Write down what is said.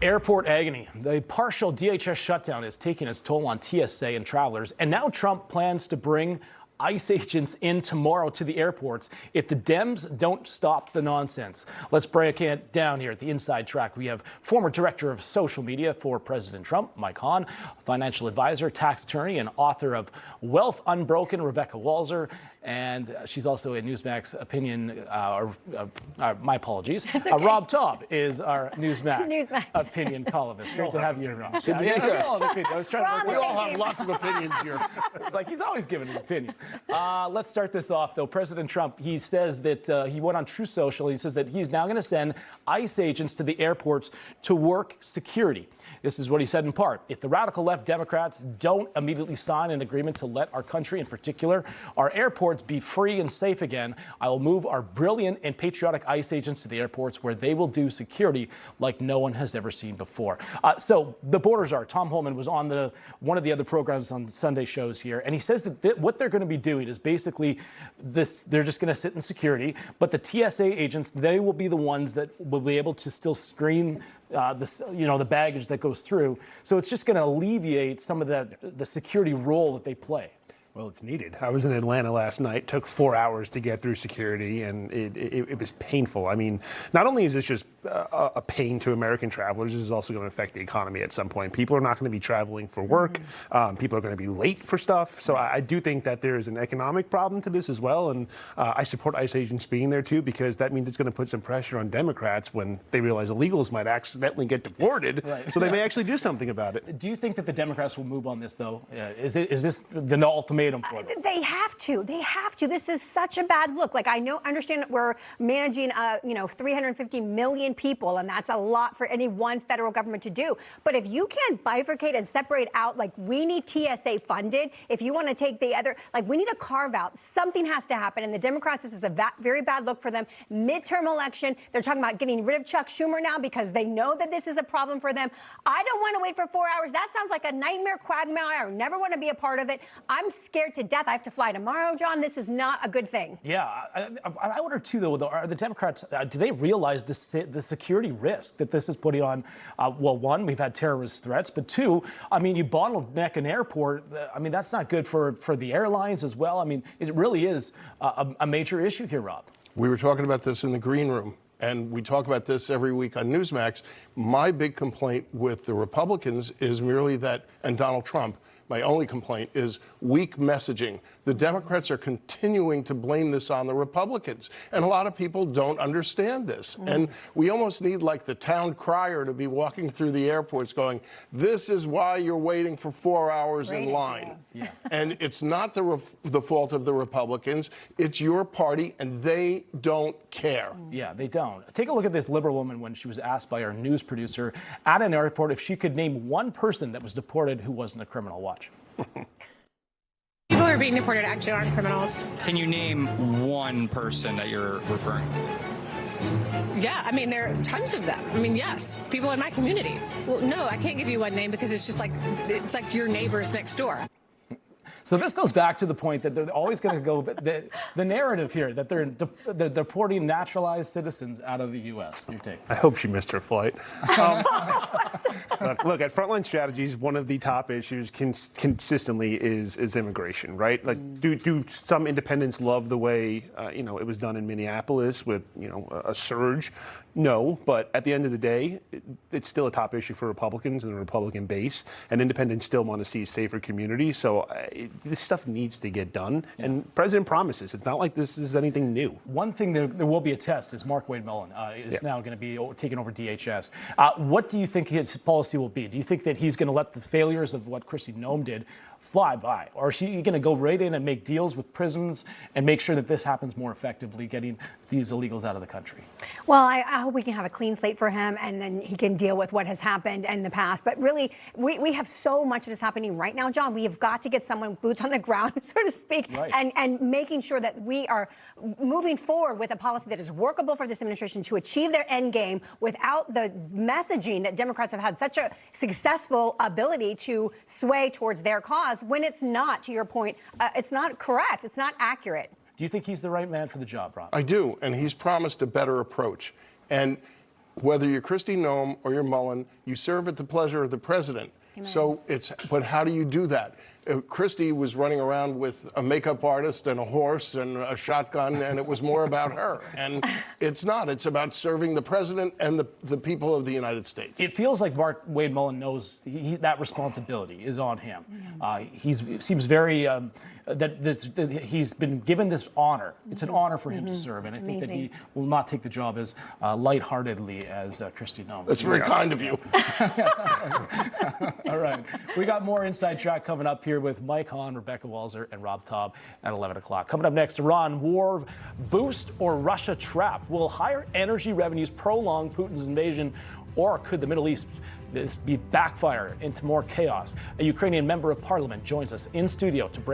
Airport agony. The partial DHS shutdown is taking its toll on TSA and travelers, and now Trump plans to bring ICE agents in tomorrow to the airports if the Dems don't stop the nonsense. Let's break it down here at the Inside Track. We have former director of social media for President Trump, Mike Hahn, financial advisor, tax attorney, and author of Wealth Unbroken, Rebecca Walzer, and she's also a NewsMax opinion, my apologies. Okay. Rob Taub is our NewsMax opinion columnist. Great to have you here, Rob. We all have lots of opinions here. It's like he's always giving his opinion. Let's start this off, though. President Trump, he says that he went on Truth Social. He says that he's now going to send ICE agents to the airports to work security. This is what he said in part. If the radical left Democrats don't immediately sign an agreement to let our country, in particular, our airports be free and safe again, I will move our brilliant and patriotic ICE agents to the airports where they will do security like no one has ever seen before. So the borders are. Tom Holman was on one of the other programs on Sunday shows here, and he says that what they're going to be doing is basically this. They're just going to sit in security, but the TSA agents, they will be the ones that will be able to still screen the baggage that goes through. So it's just going to alleviate some of the security role that they play. Well, it's needed. I was in Atlanta last night, took 4 hours to get through security, and it was painful. I mean, not only is this just a pain to American travelers, this is also going to affect the economy at some point. People are not going to be traveling for work. People are going to be late for stuff. So I do think that there is an economic problem to this as well, and I support ICE agents being there too, because that means it's going to put some pressure on Democrats when they realize illegals might accidentally get deported, so they may actually do something about it. Do you think that the Democrats will move on this, though? Is this the ultimatum? They have to. They have to. This is such a bad look. Like, understand that we're managing, 350 million people, and that's a lot for any one federal government to do. But if you can't bifurcate and separate out, like, we need TSA funded, if you want to take the other, like, we need a carve out. Something has to happen. And the Democrats, this is a very bad look for them. Midterm election, they're talking about getting rid of Chuck Schumer now because they know that this is a problem for them. I don't want to wait for 4 hours. That sounds like a nightmare quagmire. I never want to be a part of it. I'm scared to death. I have to fly tomorrow, John. This is not a good thing. Yeah, I wonder too, though. Are the Democrats? Do they realize the security risk that this is putting on? Well, one, we've had terrorist threats, but two, I mean, you bottleneck an airport. I mean, that's not good for the airlines as well. I mean, it really is a major issue here, Rob. We were talking about this in the green room, and we talk about this every week on NewsMax. My big complaint with the Republicans is merely that, and Donald Trump, my only complaint is weak messaging. The Democrats are continuing to blame this on the Republicans, and a lot of people don't understand this. And we almost need, like, the town crier to be walking through the airports going, this is why you're waiting for 4 hours in line. Yeah. And it's not the fault of the Republicans. It's your party, and they don't care. Yeah, they don't. Take a look at this liberal woman when she was asked by our news producer at an airport if she could name one person that was deported who wasn't a criminal. Watch. People who are being deported actually aren't criminals. Can you name one person that you're referring to? Yeah, I mean, there are tons of them. I mean, yes, people in my community. Well, no, I can't give you one name because it's just like, it's like your neighbors next door. So this goes back to the point that they're always going to go, the narrative here, that they're deporting naturalized citizens out of the U.S. Your take? I hope she missed her flight. Look, at Frontline Strategies, one of the top issues consistently is immigration, right? Like, do some independents love the way, it was done in Minneapolis with, a surge? No, but at the end of the day, it's still a top issue for Republicans and the Republican base, and independents still want to see safer communities. So this stuff needs to get done, and President promises. It's not like this is anything new. One thing there will be a test is Mark Wade Mellon is now going to be taking over DHS. What do you think his policy will be? Do you think that he's going to let the failures of what Kristi Noem did fly by, or is she going to go right in and make deals with prisons and make sure that this happens more effectively, getting these illegals out of the country? Well, I hope we can have a clean slate for him, and then he can deal with what has happened in the past. But really, we have so much that is happening right now, John. We have got to get someone boots on the ground, so to speak, right, and making sure that we are moving forward with a policy that is workable for this administration to achieve their end game without the messaging that Democrats have had such a successful ability to sway towards their cause when it's not, to your point, it's not correct. It's not accurate. Do you think he's the right man for the job, Rob? I do, and he's promised a better approach. And whether you're Kristi Noem or you're Mullen, you serve at the pleasure of the president. So but how do you do that? Kristi was running around with a makeup artist and a horse and a shotgun, and it was more about her. And it's not. It's about serving the president and the people of the United States. It feels like Mark Wade Mullen knows that responsibility is on him. He seems very he's been given this honor. It's an honor for him to serve, and I think that he will not take the job as lightheartedly as Kristi Noem. That's very kind of you. All right. We got more Inside Track coming up here with Mike Hahn, Rebecca Walzer, and Rob Taub at 11 o'clock. Coming up next, Iran war boost or Russia trap? Will higher energy revenues prolong Putin's invasion, or could the Middle East be backfire into more chaos? A Ukrainian member of parliament joins us in studio to break